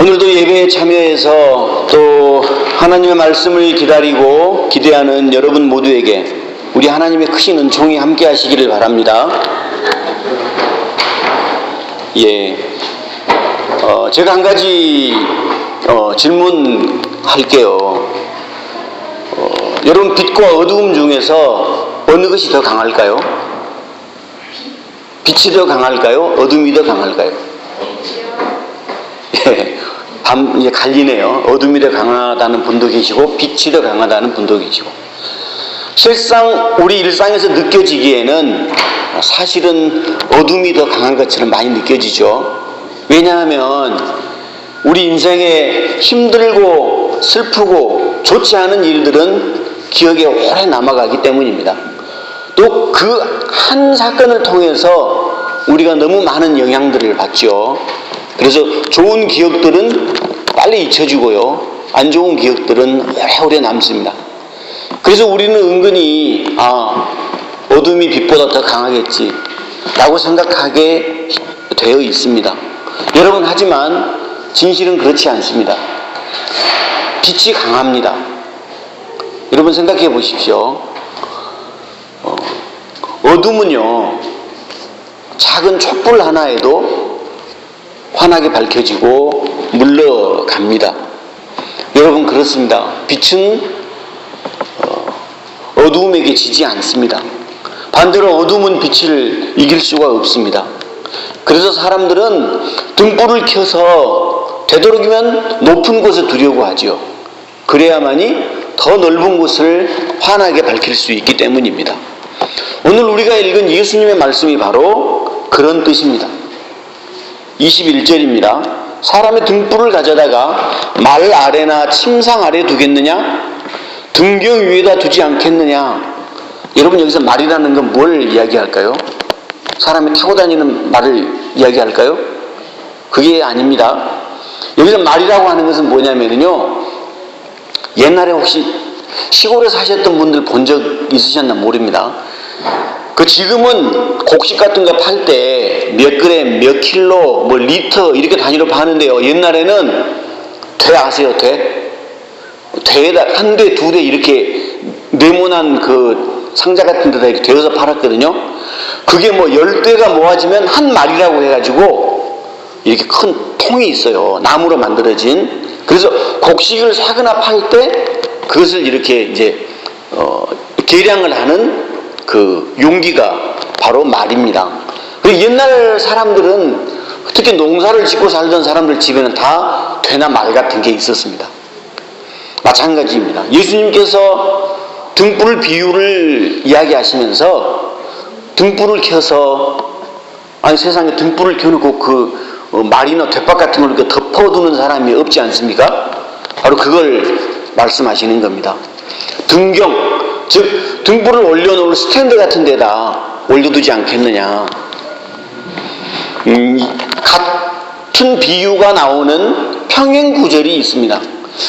오늘도 예배에 참여해서 또 하나님의 말씀을 기다리고 기대하는 여러분 모두에게 우리 하나님의 크신 은총이 함께 하시기를 바랍니다. 제가 한 가지 질문할게요. 여러분, 빛과 어두움 중에서 어느 것이 더 강할까요? 빛이 더 강할까요? 어둠이 더 강할까요? 이제 갈리네요. 어둠이 더 강하다는 분도 계시고 빛이 더 강하다는 분도 계시고. 실상 우리 일상에서 느껴지기에는 사실은 어둠이 더 강한 것처럼 많이 느껴지죠. 왜냐하면 우리 인생에 힘들고 슬프고 좋지 않은 일들은 기억에 오래 남아가기 때문입니다. 또 그 한 사건을 통해서 우리가 너무 많은 영향들을 받죠. 그래서 좋은 기억들은 빨리 잊혀지고요, 안 좋은 기억들은 오래오래 남습니다. 그래서 우리는 은근히 어둠이 빛보다 더 강하겠지 라고 생각하게 되어 있습니다. 여러분, 하지만 진실은 그렇지 않습니다. 빛이 강합니다. 여러분 생각해 보십시오. 어둠은요, 작은 촛불 하나에도 환하게 밝혀지고 물러갑니다. 여러분, 그렇습니다. 빛은 어두움에게 지지 않습니다. 반대로 어둠은 빛을 이길 수가 없습니다. 그래서 사람들은 등불을 켜서 되도록이면 높은 곳에 두려고 하지요. 그래야만이 더 넓은 곳을 환하게 밝힐 수 있기 때문입니다. 오늘 우리가 읽은 예수님의 말씀이 바로 그런 뜻입니다. 21절입니다. 사람의 등불을 가져다가 말 아래나 침상 아래 두겠느냐? 등경 위에다 두지 않겠느냐? 여러분, 여기서 말이라는 건 뭘 이야기할까요? 사람이 타고 다니는 말을 이야기할까요? 그게 아닙니다. 여기서 말이라고 하는 것은 뭐냐면요, 옛날에 혹시 시골에 사셨던 분들 본 적 있으셨나 모릅니다. 지금은 곡식 같은 거 팔 때 몇 그램, 몇 킬로, 뭐 리터 이렇게 단위로 파는데요, 옛날에는 대 아세요? 대에다 한 대, 두 대 이렇게 네모난 그 상자 같은 데다 이렇게 대어서 팔았거든요. 그게 뭐 10대가 모아지면 한 마리라고 해가지고 이렇게 큰 통이 있어요. 나무로 만들어진. 그래서 곡식을 사거나 팔 때 그것을 이렇게 이제 계량을 하는 그 용기가 바로 말입니다. 그리고 옛날 사람들은, 특히 농사를 짓고 살던 사람들 집에는 다 되나 말 같은 게 있었습니다. 마찬가지입니다. 예수님께서 등불 비유를 이야기하시면서 등불을 켜서, 세상에 등불을 켜놓고 그 말이나 돛박 같은 걸 이렇게 덮어두는 사람이 없지 않습니까? 바로 그걸 말씀하시는 겁니다. 등경, 즉 등불을 올려놓을 스탠드 같은 데다 올려두지 않겠느냐. 같은 비유가 나오는 평행 구절이 있습니다.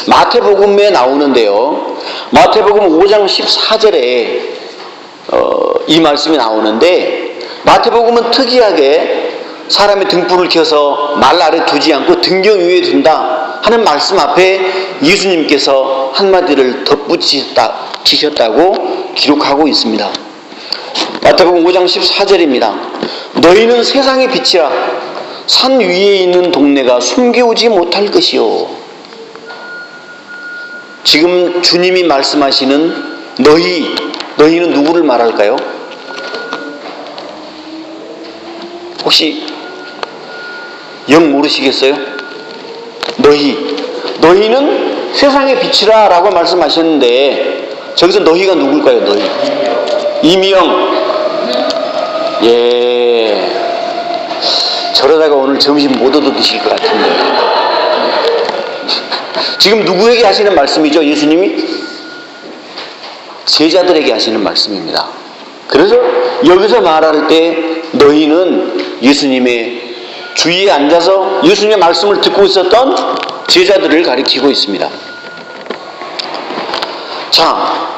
마태복음에 나오는데요, 마태복음 5장 14절에 이 말씀이 나오는데, 마태복음은 특이하게 사람의 등불을 켜서 말 아래 두지 않고 등경 위에 둔다 하는 말씀 앞에 예수님께서 한마디를 덧붙이셨다고 기록하고 있습니다. 마태복음 5장 14절입니다. 너희는 세상의 빛이라. 산 위에 있는 동네가 숨겨오지 못할 것이요. 지금 주님이 말씀하시는 너희는 누구를 말할까요? 혹시 영 모르시겠어요? 너희는 세상의 빛이라 라고 말씀하셨는데, 저기서 너희가 누굴까요? 너희. 이미영. 저러다가 오늘 점심 못 얻어 드실 것 같은데. 지금 누구에게 하시는 말씀이죠? 예수님이 제자들에게 하시는 말씀입니다. 그래서 여기서 말할 때 너희는 예수님의 주위에 앉아서 예수님의 말씀을 듣고 있었던 제자들을 가리키고 있습니다. 자,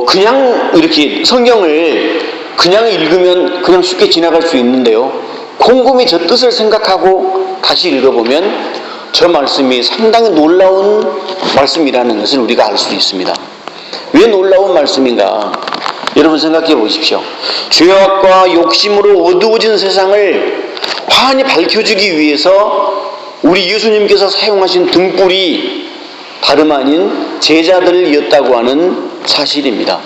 그냥 이렇게 성경을 그냥 읽으면 그냥 쉽게 지나갈 수 있는데요, 곰곰이 저 뜻을 생각하고 다시 읽어보면 저 말씀이 상당히 놀라운 말씀이라는 것을 우리가 알 수 있습니다. 왜 놀라운 말씀인가? 여러분 생각해 보십시오. 죄악과 욕심으로 어두워진 세상을 환히 밝혀주기 위해서 우리 예수님께서 사용하신 등불이 다름 아닌 제자들이었다고 하는 사실입니다.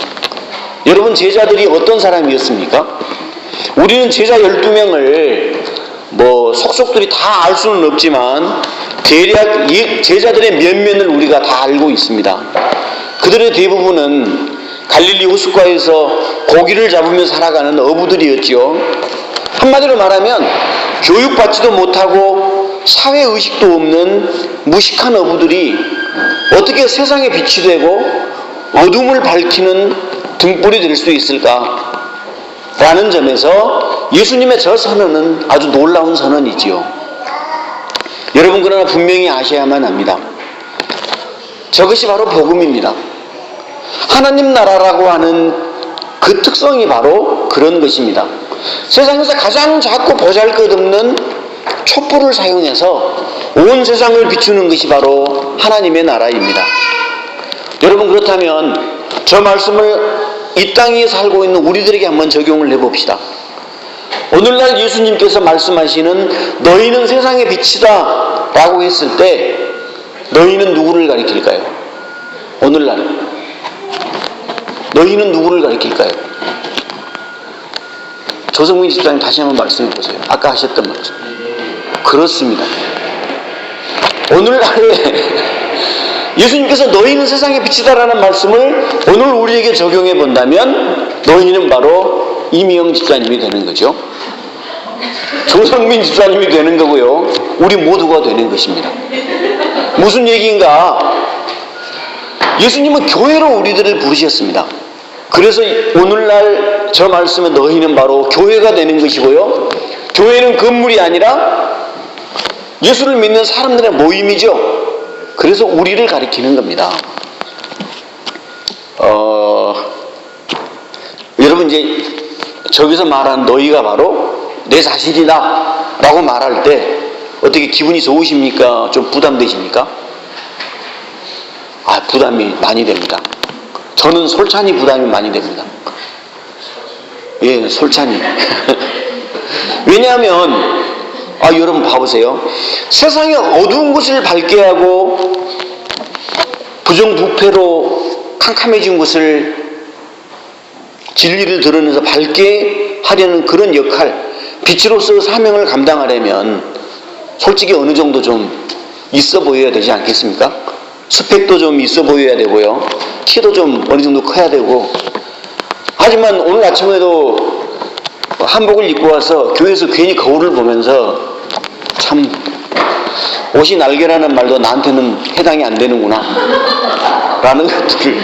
여러분, 제자들이 어떤 사람이었습니까? 우리는 제자 12명을 속속들이 다 알 수는 없지만 대략 제자들의 면면을 우리가 다 알고 있습니다. 그들의 대부분은 갈릴리 호숫가에서 고기를 잡으며 살아가는 어부들이었지요. 한마디로 말하면 교육받지도 못하고 사회의식도 없는 무식한 어부들이 어떻게 세상에 빛이 되고 어둠을 밝히는 등불이 될 수 있을까? 라는 점에서 예수님의 저 선언은 아주 놀라운 선언이지요. 여러분, 그러나 분명히 아셔야만 합니다. 저것이 바로 복음입니다. 하나님 나라라고 하는 그 특성이 바로 그런 것입니다. 세상에서 가장 작고 보잘것없는 촛불을 사용해서 온 세상을 비추는 것이 바로 하나님의 나라입니다. 여러분, 그렇다면 저 말씀을 이 땅에 살고 있는 우리들에게 한번 적용을 해봅시다. 오늘날 예수님께서 말씀하시는 너희는 세상의 빛이다 라고 했을 때 너희는 누구를 가리킬까요? 오늘날 너희는 누구를 가리킬까요? 조성민 집사님 다시 한번 말씀해 보세요. 아까 하셨던 말씀. 그렇습니다. 오늘날에 예수님께서 너희는 세상의 빛이다라는 말씀을 오늘 우리에게 적용해 본다면 너희는 바로 이미영 집사님이 되는 거죠. 조성민 집사님이 되는 거고요. 우리 모두가 되는 것입니다. 무슨 얘기인가? 예수님은 교회로 우리들을 부르셨습니다. 그래서 오늘날 저 말씀에 너희는 바로 교회가 되는 것이고요. 교회는 건물이 아니라 예수를 믿는 사람들의 모임이죠. 그래서 우리를 가리키는 겁니다. 여러분, 이제 저기서 말한 너희가 바로 내 자신이다 라고 말할 때 어떻게 기분이 좋으십니까? 좀 부담되십니까? 부담이 많이 됩니다. 저는 솔찬히 부담이 많이 됩니다. 예, 솔찬히. 왜냐하면 여러분 봐보세요. 세상의 어두운 것을 밝게 하고 부정부패로 캄캄해진 것을 진리를 드러내서 밝게 하려는 그런 역할, 빛으로서 사명을 감당하려면 솔직히 어느 정도 좀 있어 보여야 되지 않겠습니까? 스펙도 좀 있어 보여야 되고요. 키도 좀 어느 정도 커야 되고. 하지만 오늘 아침에도 한복을 입고 와서 교회에서 괜히 거울을 보면서 참 옷이 날개라는 말도 나한테는 해당이 안 되는구나 라는 것들을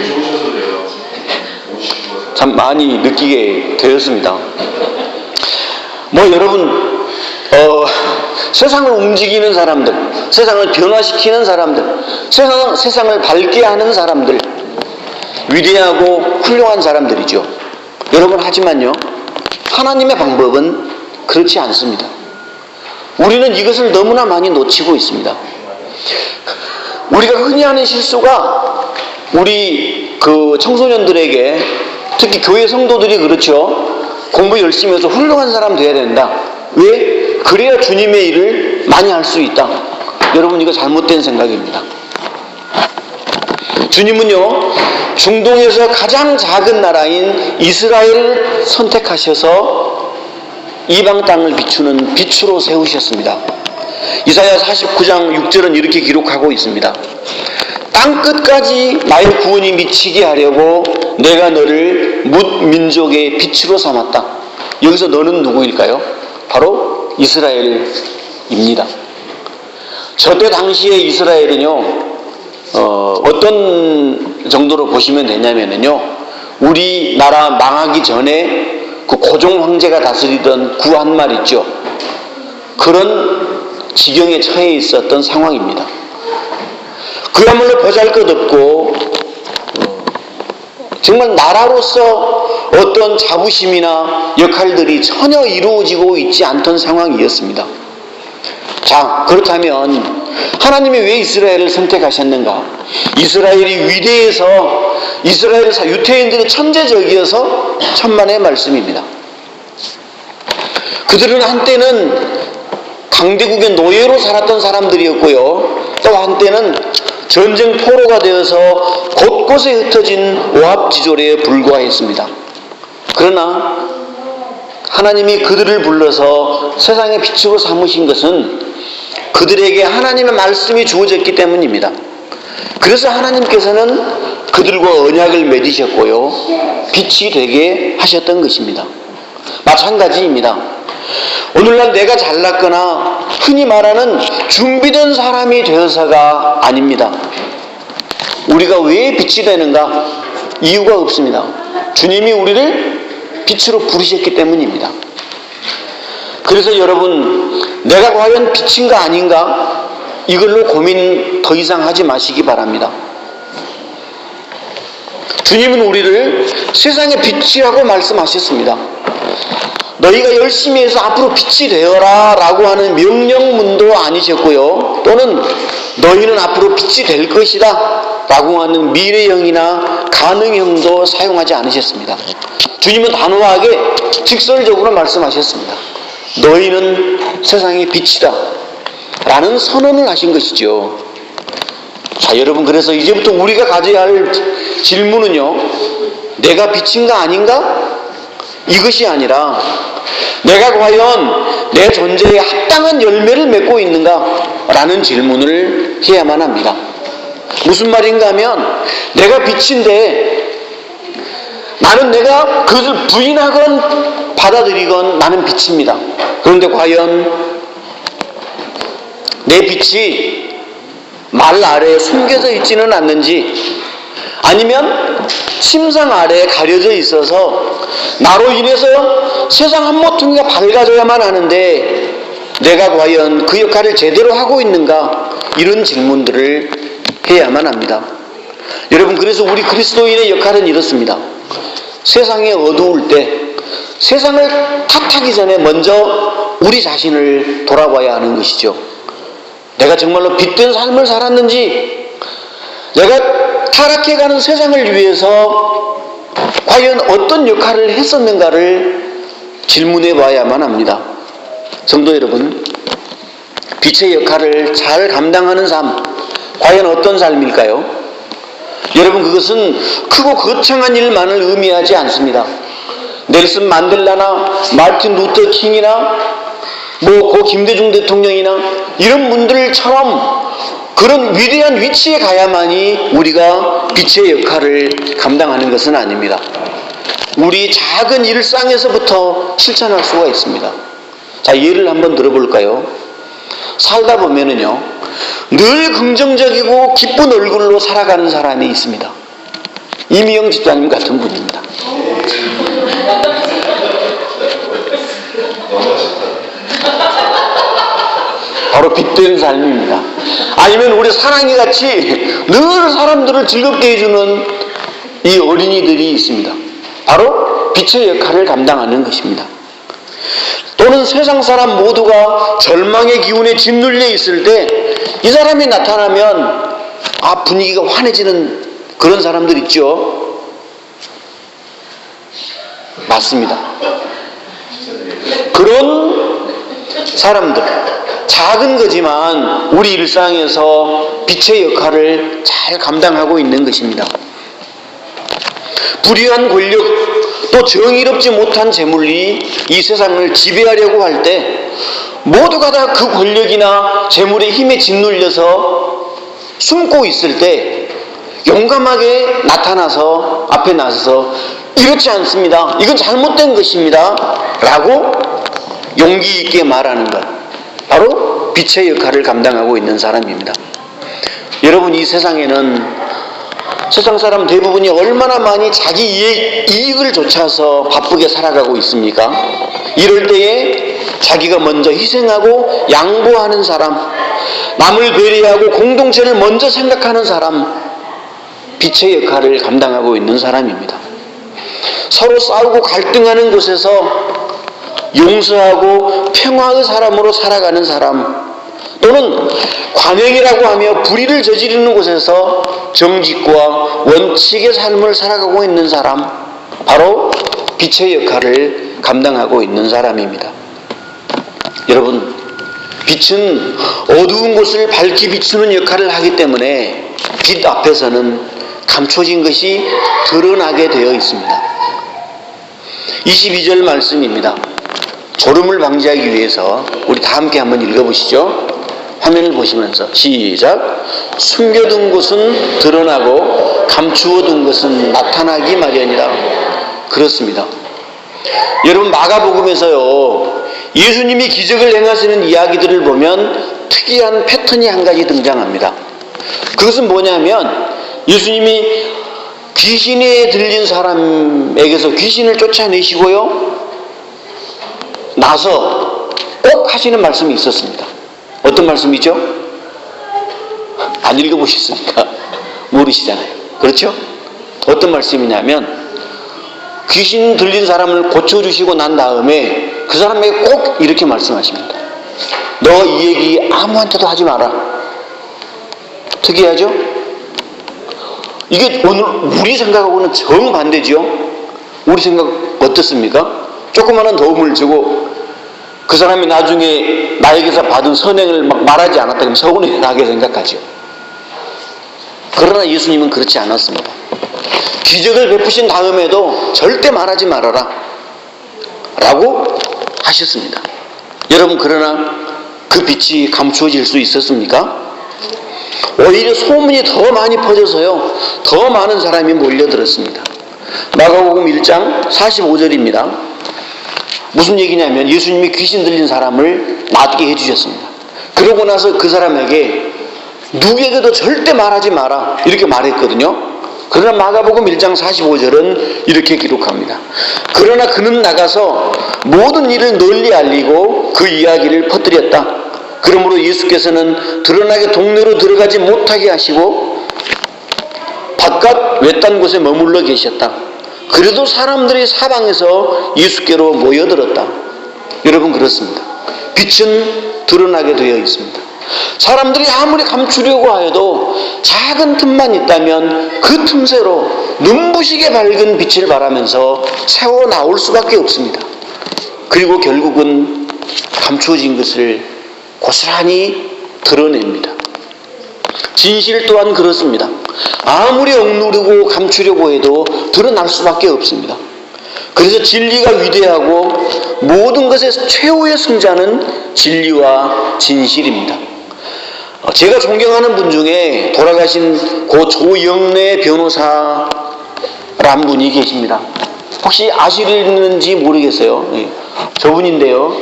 참 많이 느끼게 되었습니다. 여러분, 세상을 움직이는 사람들, 세상을 변화시키는 사람들, 세상을 밝게 하는 사람들, 위대하고 훌륭한 사람들이죠. 여러분, 하지만요, 하나님의 방법은 그렇지 않습니다. 우리는 이것을 너무나 많이 놓치고 있습니다. 우리가 흔히 하는 실수가 우리 청소년들에게, 특히 교회 성도들이 그렇죠. 공부 열심히 해서 훌륭한 사람 돼야 된다. 왜? 그래야 주님의 일을 많이 할 수 있다. 여러분, 이거 잘못된 생각입니다. 주님은요, 중동에서 가장 작은 나라인 이스라엘을 선택하셔서 이방 땅을 비추는 빛으로 세우셨습니다. 이사야 49장 6절은 이렇게 기록하고 있습니다. 땅 끝까지 나의 구원이 미치게 하려고 내가 너를 뭇 민족의 빛으로 삼았다. 여기서 너는 누구일까요? 바로 이스라엘입니다. 저때 당시에 이스라엘은요, 어떤 정도로 보시면 되냐면요, 우리나라 망하기 전에 그 고종 황제가 다스리던 구한말 있죠. 그런 지경에 처해 있었던 상황입니다. 그야말로 보잘것없고 정말 나라로서 어떤 자부심이나 역할들이 전혀 이루어지고 있지 않던 상황이었습니다. 자, 그렇다면 하나님이 왜 이스라엘을 선택하셨는가? 이스라엘이 위대해서, 이스라엘 유태인들이 천재적이어서 천만의 말씀입니다. 그들은 한때는 강대국의 노예로 살았던 사람들이었고요, 또 한때는 전쟁 포로가 되어서 곳곳에 흩어진 오합지졸에 불과했습니다. 그러나 하나님이 그들을 불러서 세상의 빛으로 삼으신 것은 그들에게 하나님의 말씀이 주어졌기 때문입니다. 그래서 하나님께서는 그들과 언약을 맺으셨고요, 빛이 되게 하셨던 것입니다. 마찬가지입니다. 오늘날 내가 잘났거나 흔히 말하는 준비된 사람이 되어서가 아닙니다. 우리가 왜 빛이 되는가? 이유가 없습니다. 주님이 우리를 빛으로 부르셨기 때문입니다. 그래서 여러분, 내가 과연 빛인가 아닌가? 이걸로 고민 더 이상 하지 마시기 바랍니다. 주님은 우리를 세상의 빛이라고 말씀하셨습니다. 너희가 열심히 해서 앞으로 빛이 되어라 라고 하는 명령문도 아니셨고요, 또는 너희는 앞으로 빛이 될 것이다 라고 하는 미래형이나 가능형도 사용하지 않으셨습니다. 주님은 단호하게 직설적으로 말씀하셨습니다. 너희는 세상의 빛이다 라는 선언을 하신 것이죠. 자, 여러분, 그래서 이제부터 우리가 가져야 할 질문은요, 내가 빛인가 아닌가? 이것이 아니라 내가 과연 내 존재에 합당한 열매를 맺고 있는가? 라는 질문을 해야만 합니다. 무슨 말인가 하면, 내가 빛인데 나는 내가 그것을 부인하건 받아들이건 나는 빛입니다. 그런데 과연 내 빛이 말 아래에 숨겨져 있지는 않는지, 아니면 침상 아래에 가려져 있어서 나로 인해서 세상 한 모퉁이가 밝아져야만 하는데 내가 과연 그 역할을 제대로 하고 있는가? 이런 질문들을 해야만 합니다. 여러분, 그래서 우리 그리스도인의 역할은 이렇습니다. 세상이 어두울 때 세상을 탓하기 전에 먼저 우리 자신을 돌아봐야 하는 것이죠. 내가 정말로 빛된 삶을 살았는지, 내가 타락해가는 세상을 위해서 과연 어떤 역할을 했었는가를 질문해 봐야만 합니다. 성도 여러분, 빛의 역할을 잘 감당하는 삶, 과연 어떤 삶일까요? 여러분, 그것은 크고 거창한 일만을 의미하지 않습니다. 넬슨 만델라나 마틴 루터 킹이나 고 김대중 대통령이나 이런 분들처럼 그런 위대한 위치에 가야만이 우리가 빛의 역할을 감당하는 것은 아닙니다. 우리 작은 일상에서부터 실천할 수가 있습니다. 자, 예를 한번 들어볼까요? 살다 보면은요, 늘 긍정적이고 기쁜 얼굴로 살아가는 사람이 있습니다. 이미영 집사님 같은 분입니다. 바로 빛된 삶입니다. 아니면 우리 사랑이 같이 늘 사람들을 즐겁게 해주는 이 어린이들이 있습니다. 바로 빛의 역할을 감당하는 것입니다. 또는 세상 사람 모두가 절망의 기운에 짓눌려 있을 때 이 사람이 나타나면 분위기가 환해지는 그런 사람들 있죠. 맞습니다. 그런 사람들, 작은 거지만 우리 일상에서 빛의 역할을 잘 감당하고 있는 것입니다. 불의한 권력, 또 정의롭지 못한 재물이 이 세상을 지배하려고 할 때 모두가 다 그 권력이나 재물의 힘에 짓눌려서 숨고 있을 때 용감하게 나타나서 앞에 나서서 이렇지 않습니다, 이건 잘못된 것입니다 라고 용기 있게 말하는 것, 바로 빛의 역할을 감당하고 있는 사람입니다. 여러분, 이 세상에는 세상 사람 대부분이 얼마나 많이 자기 이익을 좇아서 바쁘게 살아가고 있습니까? 이럴 때에 자기가 먼저 희생하고 양보하는 사람, 남을 배려하고 공동체를 먼저 생각하는 사람, 빛의 역할을 감당하고 있는 사람입니다. 서로 싸우고 갈등하는 곳에서 용서하고 평화의 사람으로 살아가는 사람, 또는 관행이라고 하며 불의를 저지르는 곳에서 정직과 원칙의 삶을 살아가고 있는 사람, 바로 빛의 역할을 감당하고 있는 사람입니다. 여러분, 빛은 어두운 곳을 밝게 비추는 역할을 하기 때문에 빛 앞에서는 감춰진 것이 드러나게 되어 있습니다. 22절 말씀입니다. 졸음을 방지하기 위해서 우리 다 함께 한번 읽어보시죠. 화면을 보시면서 시작. 숨겨둔 것은 드러나고 감추어둔 것은 나타나기 마련이라. 그렇습니다. 여러분, 마가복음에서요, 예수님이 기적을 행하시는 이야기들을 보면 특이한 패턴이 한 가지 등장합니다. 그것은 뭐냐면 예수님이 귀신에 들린 사람에게서 귀신을 쫓아내시고요, 나서 꼭 하시는 말씀이 있었습니다. 어떤 말씀이죠? 안 읽어보셨으니까 모르시잖아요. 그렇죠? 어떤 말씀이냐면 귀신 들린 사람을 고쳐주시고 난 다음에 그 사람에게 꼭 이렇게 말씀하십니다. 너 이 얘기 아무한테도 하지 마라. 특이하죠? 이게 오늘 우리 생각하고는 정반대지요? 우리 생각 어떻습니까? 조그마한 도움을 주고 그 사람이 나중에 나에게서 받은 선행을 막 말하지 않았다 그러면 서운하게 생각하죠. 그러나 예수님은 그렇지 않았습니다. 기적을 베푸신 다음에도 절대 말하지 말아라 라고 하셨습니다. 여러분, 그러나 그 빛이 감추어질 수 있었습니까? 오히려 소문이 더 많이 퍼져서요, 더 많은 사람이 몰려들었습니다. 마가복음 1장 45절입니다. 무슨 얘기냐면 예수님이 귀신 들린 사람을 낫게 해주셨습니다. 그러고 나서 그 사람에게 누구에게도 절대 말하지 마라 이렇게 말했거든요. 그러나 마가복음 1장 45절은 이렇게 기록합니다. 그러나 그는 나가서 모든 일을 널리 알리고 그 이야기를 퍼뜨렸다. 그러므로 예수께서는 드러나게 동네로 들어가지 못하게 하시고 바깥 외딴 곳에 머물러 계셨다. 그래도 사람들이 사방에서 예수께로 모여들었다. 여러분, 그렇습니다. 빛은 드러나게 되어 있습니다. 사람들이 아무리 감추려고 하여도 작은 틈만 있다면 그 틈새로 눈부시게 밝은 빛을 발하면서 새어 나올 수밖에 없습니다. 그리고 결국은 감추어진 것을 고스란히 드러냅니다. 진실 또한 그렇습니다. 아무리 억누르고 감추려고 해도 드러날 수밖에 없습니다. 그래서 진리가 위대하고 모든 것의 최후의 승자는 진리와 진실입니다. 제가 존경하는 분 중에 돌아가신 고 조영래 변호사라는 분이 계십니다. 혹시 아시는지 모르겠어요. 저분인데요.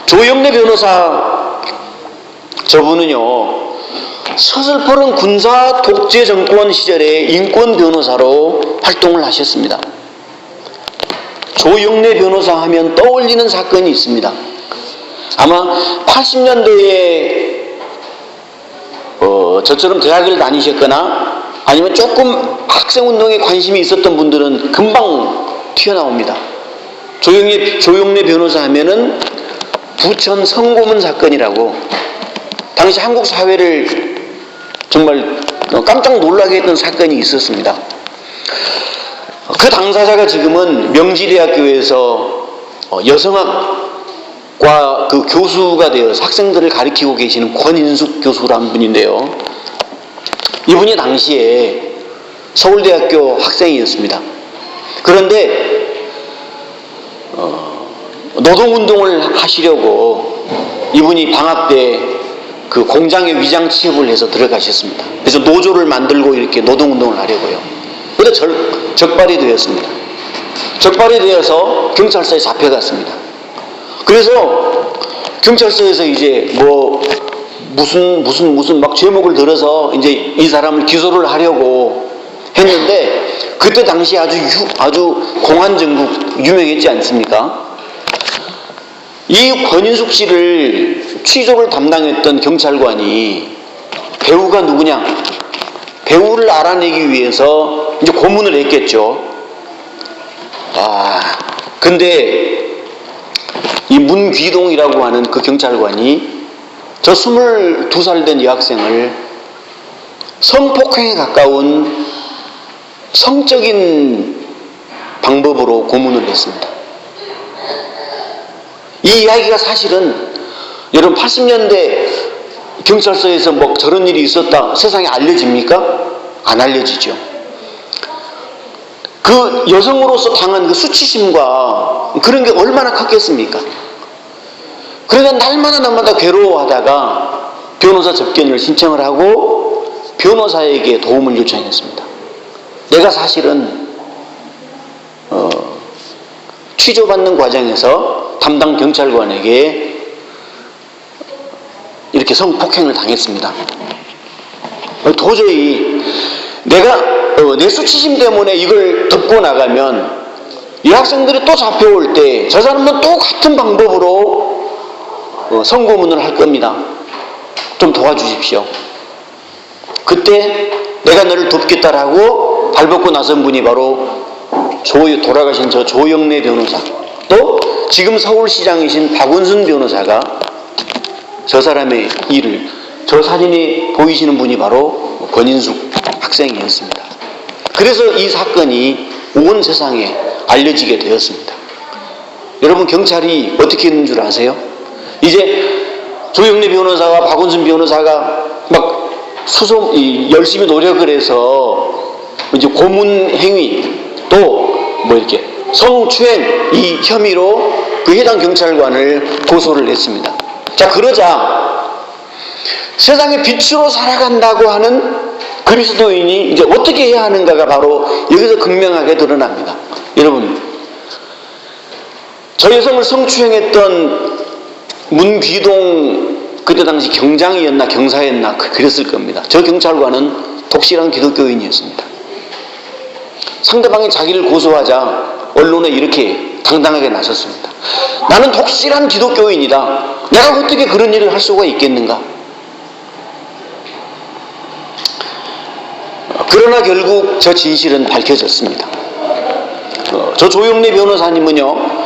조영래 변호사, 저분은요, 서슬퍼른 군사 독재 정권 시절에 인권 변호사로 활동을 하셨습니다. 조영래 변호사 하면 떠올리는 사건이 있습니다. 아마 80년대에 저처럼 대학을 다니셨거나 아니면 조금 학생운동에 관심이 있었던 분들은 금방 튀어나옵니다. 조영래 변호사 하면은 부천 성고문 사건이라고 당시 한국 사회를 정말 깜짝 놀라게 했던 사건이 있었습니다. 그 당사자가 지금은 명지대학교에서 여성학과 그 교수가 되어서 학생들을 가르치고 계시는 권인숙 교수라는 분인데요. 이분이 당시에 서울대학교 학생이었습니다. 그런데 노동운동을 하시려고 이분이 방학 때 그 공장에 위장 취업을 해서 들어가셨습니다. 그래서 노조를 만들고 이렇게 노동운동을 하려고요. 그런데 적발이 되었습니다. 적발이 되어서 경찰서에 잡혀갔습니다. 그래서 경찰서에서 이제 무슨 막 제목을 들어서 이제 이 사람을 기소를 하려고 했는데 그때 당시 아주 공안정국 유명했지 않습니까? 이 권인숙 씨를 취조를 담당했던 경찰관이 배우가 누구냐? 배우를 알아내기 위해서 이제 고문을 했겠죠. 근데 이 문귀동이라고 하는 그 경찰관이 저 22살 된 여학생을 성폭행에 가까운 성적인 방법으로 고문을 했습니다. 이 이야기가 사실은 여러분 80년대 경찰서에서 뭐 저런 일이 있었다 세상에 알려집니까? 안 알려지죠. 그 여성으로서 당한 그 수치심과 그런 게 얼마나 컸겠습니까? 그러니까 날마다 괴로워하다가 변호사 접견을 신청을 하고 변호사에게 도움을 요청했습니다. 내가 사실은 취조받는 과정에서 담당 경찰관에게 이렇게 성폭행을 당했습니다. 도저히 내가 내 수치심 때문에 이걸 덮고 나가면 이 학생들이 또 잡혀올 때 저 사람은 또 같은 방법으로 성고문을 할 겁니다. 좀 도와주십시오. 그때 내가 너를 돕겠다라고 발벗고 나선 분이 바로 돌아가신 저 조영래 변호사, 또 지금 서울시장이신 박원순 변호사가 저 사람의 일을, 저 사진이 보이시는 분이 바로 권인숙 학생이었습니다. 그래서 이 사건이 온 세상에 알려지게 되었습니다. 여러분, 경찰이 어떻게 했는 줄 아세요? 이제 조영래 변호사와 박원순 변호사가 막 열심히 노력을 해서 이제 고문 행위 또 뭐 이렇게 성추행 이 혐의로 그 해당 경찰관을 고소를 했습니다. 자, 그러자 세상의 빛으로 살아간다고 하는 그리스도인이 이제 어떻게 해야 하는가가 바로 여기서 극명하게 드러납니다. 여러분, 저 여성을 성추행했던 문귀동, 그때 당시 경장이었나 경사였나 그랬을 겁니다. 저 경찰관은 독실한 기독교인이었습니다. 상대방이 자기를 고소하자 언론에 이렇게 당당하게 나섰습니다. 나는 독실한 기독교인이다. 내가 어떻게 그런 일을 할 수가 있겠는가? 그러나 결국 저 진실은 밝혀졌습니다. 저 조영래 변호사님은요,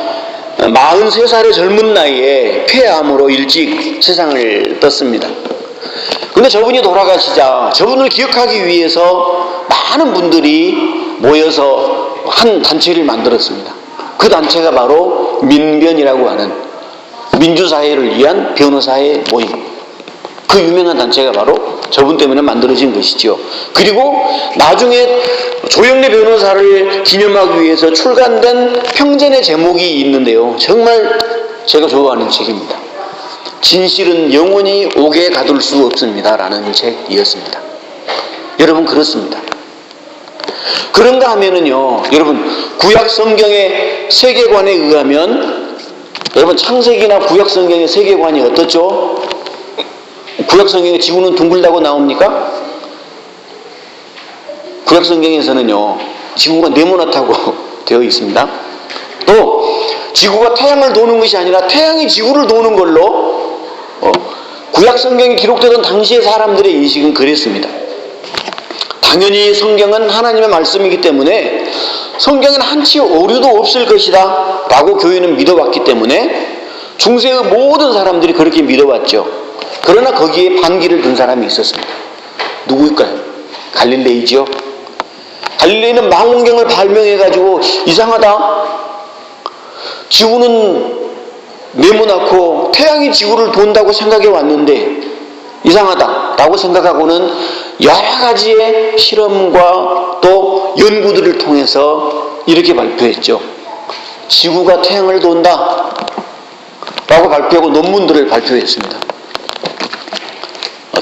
43살의 젊은 나이에 폐암으로 일찍 세상을 떴습니다. 근데 저분이 돌아가시자 저분을 기억하기 위해서 많은 분들이 모여서 한 단체를 만들었습니다. 그 단체가 바로 민변이라고 하는 민주사회를 위한 변호사의 모임. 그 유명한 단체가 바로 저분 때문에 만들어진 것이죠. 그리고 나중에 조영래 변호사를 기념하기 위해서 출간된 평전의 제목이 있는데요, 정말 제가 좋아하는 책입니다. 진실은 영원히 옥에 가둘 수 없습니다 라는 책이었습니다. 여러분, 그렇습니다. 그런가 하면은요, 여러분, 구약 성경의 세계관에 의하면, 여러분, 창세기나 구약 성경의 세계관이 어떻죠? 구약 성경에 지구는 둥글다고 나옵니까? 구약 성경에서는요, 지구가 네모나다고 되어 있습니다. 또 지구가 태양을 도는 것이 아니라 태양이 지구를 도는 걸로 구약 성경이 기록되던 당시의 사람들의 인식은 그랬습니다. 당연히 성경은 하나님의 말씀이기 때문에 성경에는 한치 오류도 없을 것이다 라고 교회는 믿어왔기 때문에 중세의 모든 사람들이 그렇게 믿어왔죠. 그러나 거기에 반기를 둔 사람이 있었습니다. 누구일까요? 갈릴레이지요. 갈릴레이는 망원경을 발명해가지고 이상하다, 지구는 네모나고 태양이 지구를 돈다고 생각해 왔는데 이상하다 라고 생각하고는 여러 가지의 실험과 또 연구들을 통해서 이렇게 발표했죠. 지구가 태양을 돈다 라고 발표하고 논문들을 발표했습니다.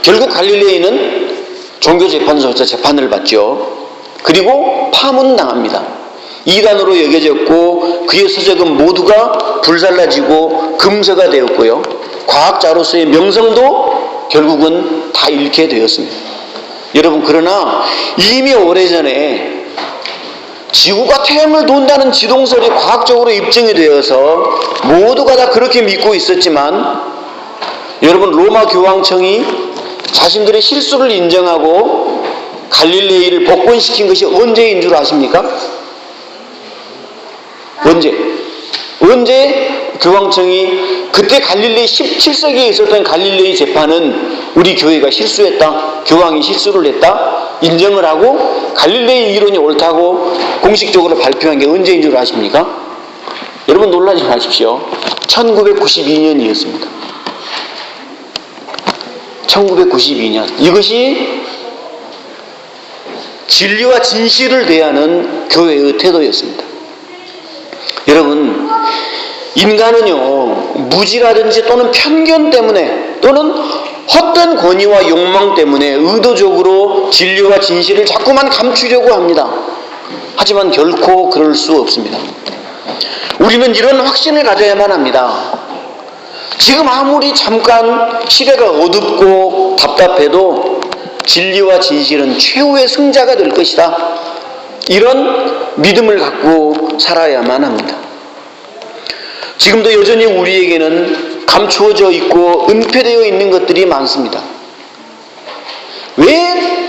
결국 갈릴레이는 종교재판소에서 재판을 받죠. 그리고 파문당합니다. 이단으로 여겨졌고 그의 서적은 모두가 불살라지고 금서가 되었고요, 과학자로서의 명성도 결국은 다 잃게 되었습니다. 여러분, 그러나 이미 오래전에 지구가 태양을 돈다는 지동설이 과학적으로 입증이 되어서 모두가 다 그렇게 믿고 있었지만, 여러분, 로마 교황청이 자신들의 실수를 인정하고 갈릴레이를 복권시킨 것이 언제인 줄 아십니까? 언제? 교황청이 그때 갈릴레이 17세기에 있었던 갈릴레이 재판은 우리 교회가 실수했다, 교황이 실수를 했다 인정을 하고 갈릴레이 이론이 옳다고 공식적으로 발표한 게 언제인 줄 아십니까? 여러분 놀라지 마십시오. 1992년이었습니다. 1992년. 이것이 진리와 진실을 대하는 교회의 태도였습니다. 여러분, 인간은요, 무지라든지 또는 편견 때문에 또는 헛된 권위와 욕망 때문에 의도적으로 진리와 진실을 자꾸만 감추려고 합니다. 하지만 결코 그럴 수 없습니다. 우리는 이런 확신을 가져야만 합니다. 지금 아무리 잠깐 시대가 어둡고 답답해도 진리와 진실은 최후의 승자가 될 것이다. 이런 믿음을 갖고 살아야만 합니다. 지금도 여전히 우리에게는 감추어져 있고 은폐되어 있는 것들이 많습니다. 왜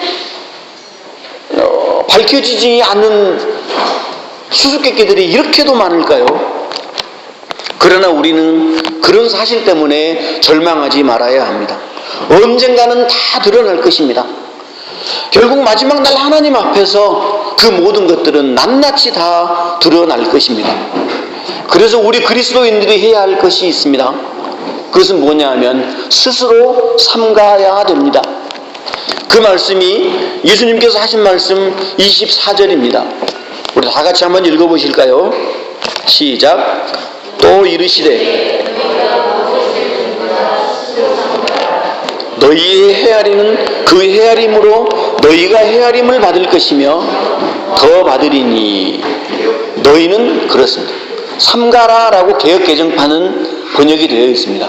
밝혀지지 않는 수수께끼들이 이렇게도 많을까요? 그러나 우리는 그런 사실 때문에 절망하지 말아야 합니다. 언젠가는 다 드러날 것입니다. 결국 마지막 날 하나님 앞에서 그 모든 것들은 낱낱이 다 드러날 것입니다. 그래서 우리 그리스도인들이 해야 할 것이 있습니다. 그것은 뭐냐 하면 스스로 삼가야 됩니다. 그 말씀이 예수님께서 하신 말씀 24절입니다. 우리 다 같이 한번 읽어보실까요? 시작. 또 이르시되 너희의 헤아림은 그 헤아림으로 너희가 헤아림을 받을 것이며 더 받으리니. 너희는 그렇습니다. 삼가라라고 개역개정판은 번역이 되어 있습니다.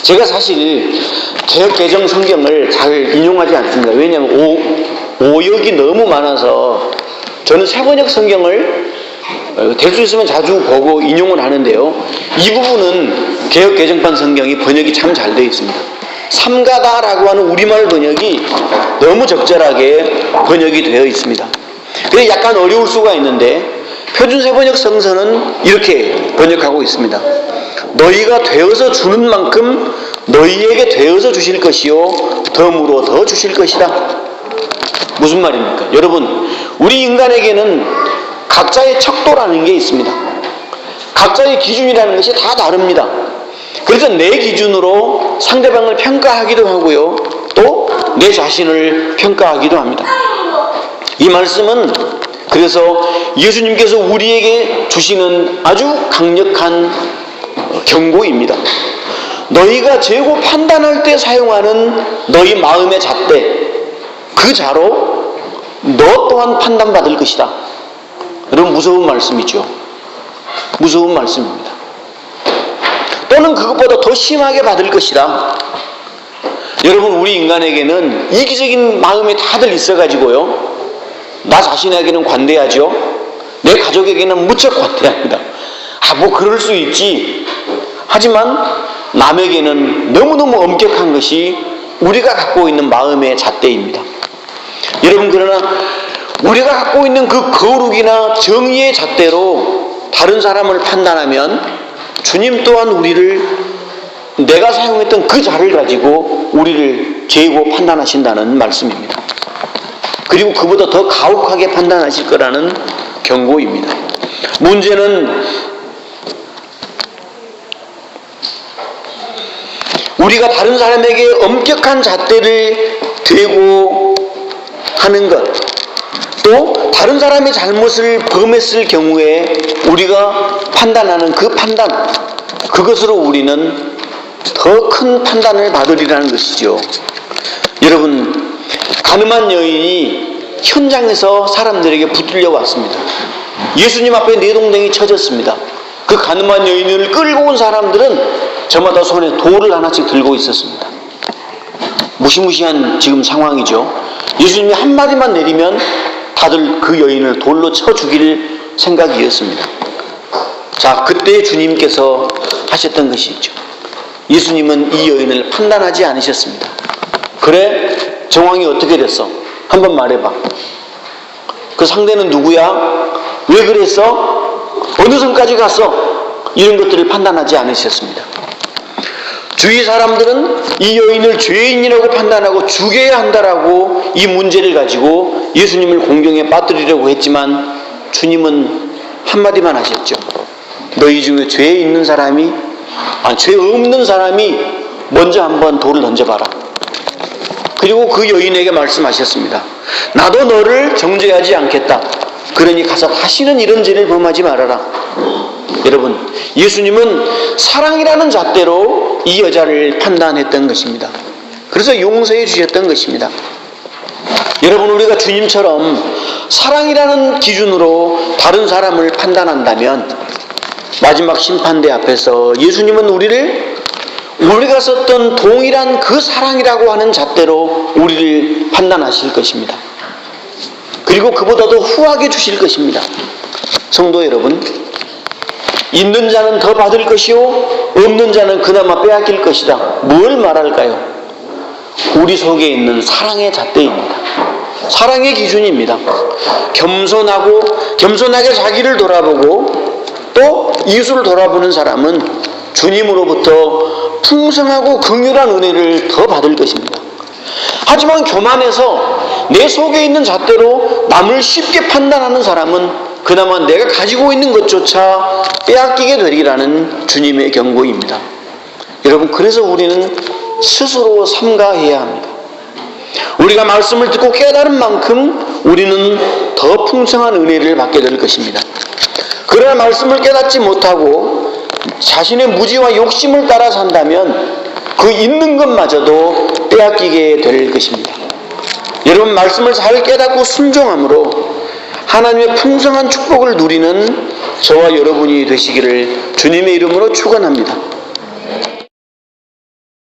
제가 사실 개역개정 성경을 잘 인용하지 않습니다. 왜냐하면 오역이 너무 많아서 저는 새번역 성경을 될 수 있으면 자주 보고 인용을 하는데요. 이 부분은 개역개정판 성경이 번역이 참 잘 되어 있습니다. 삼가다라고 하는 우리말 번역이 너무 적절하게 번역이 되어 있습니다. 그래서 약간 어려울 수가 있는데 표준 새번역 성서는 이렇게 번역하고 있습니다. 너희가 되어서 주는 만큼 너희에게 되어서 주실 것이요 덤으로 더 주실 것이다. 무슨 말입니까? 여러분, 우리 인간에게는 각자의 척도라는 게 있습니다. 각자의 기준이라는 것이 다 다릅니다. 그래서 내 기준으로 상대방을 평가하기도 하고요, 또 내 자신을 평가하기도 합니다. 이 말씀은 그래서 예수님께서 우리에게 주시는 아주 강력한 경고입니다. 너희가 재고 판단할 때 사용하는 너희 마음의 잣대, 그 자로 너 또한 판단받을 것이다. 여러분, 무서운 말씀이죠. 무서운 말씀입니다. 또는 그것보다 더 심하게 받을 것이다. 여러분, 우리 인간에게는 이기적인 마음이 다들 있어가지고요, 나 자신에게는 관대하죠. 내 가족에게는 무척 관대합니다. 뭐 그럴 수 있지. 하지만 남에게는 너무너무 엄격한 것이 우리가 갖고 있는 마음의 잣대입니다. 여러분, 그러나 우리가 갖고 있는 그 거룩이나 정의의 잣대로 다른 사람을 판단하면 주님 또한 우리를, 내가 사용했던 그 자를 가지고 우리를 재고 판단하신다는 말씀입니다. 그리고 그보다 더 가혹하게 판단하실 거라는 경고입니다. 문제는 우리가 다른 사람에게 엄격한 잣대를 대고 하는 것, 또 다른 사람의 잘못을 범했을 경우에 우리가 판단하는 그 판단, 그것으로 우리는 더 큰 판단을 받으리라는 것이죠. 여러분, 가늠한 여인이 현장에서 사람들에게 붙들려 왔습니다. 예수님 앞에 내동댕이 쳐졌습니다. 그 가늠한 여인을 끌고 온 사람들은 저마다 손에 돌을 하나씩 들고 있었습니다. 무시무시한 지금 상황이죠. 예수님이 한마디만 내리면 다들 그 여인을 돌로 쳐 죽일 생각이었습니다. 자, 그때 주님께서 하셨던 것이 있죠. 예수님은 이 여인을 판단하지 않으셨습니다. 그래? 정황이 어떻게 됐어? 한번 말해봐. 그 상대는 누구야? 왜 그랬어? 어느 선까지 갔어? 이런 것들을 판단하지 않으셨습니다. 주위 사람들은 이 여인을 죄인이라고 판단하고 죽여야 한다라고 이 문제를 가지고 예수님을 공경에 빠뜨리려고 했지만 주님은 한마디만 하셨죠. 너희 중에 죄 있는 사람이, 죄 없는 사람이 먼저 한번 돌을 던져봐라. 그리고 그 여인에게 말씀하셨습니다. 나도 너를 정죄하지 않겠다. 그러니 가서 다시는 이런 죄를 범하지 말아라. 여러분, 예수님은 사랑이라는 잣대로 이 여자를 판단했던 것입니다. 그래서 용서해 주셨던 것입니다. 여러분, 우리가 주님처럼 사랑이라는 기준으로 다른 사람을 판단한다면 마지막 심판대 앞에서 예수님은 우리가 썼던 동일한 그 사랑이라고 하는 잣대로 우리를 판단하실 것입니다. 그리고 그보다도 후하게 주실 것입니다. 성도 여러분, 있는 자는 더 받을 것이요 없는 자는 그나마 빼앗길 것이다. 뭘 말할까요? 우리 속에 있는 사랑의 잣대입니다. 사랑의 기준입니다. 겸손하게 자기를 돌아보고 또 이웃을 돌아보는 사람은 주님으로부터 풍성하고 긍휼한 은혜를 더 받을 것입니다. 하지만 교만해서 내 속에 있는 잣대로 남을 쉽게 판단하는 사람은 그나마 내가 가지고 있는 것조차 빼앗기게 되리라는 주님의 경고입니다. 여러분, 그래서 우리는 스스로 삼가해야 합니다. 우리가 말씀을 듣고 깨달은 만큼 우리는 더 풍성한 은혜를 받게 될 것입니다. 그러나 말씀을 깨닫지 못하고 자신의 무지와 욕심을 따라 산다면 그 있는 것마저도 빼앗기게 될 것입니다. 여러분, 말씀을 잘 깨닫고 순종함으로 하나님의 풍성한 축복을 누리는 저와 여러분이 되시기를 주님의 이름으로 축원합니다.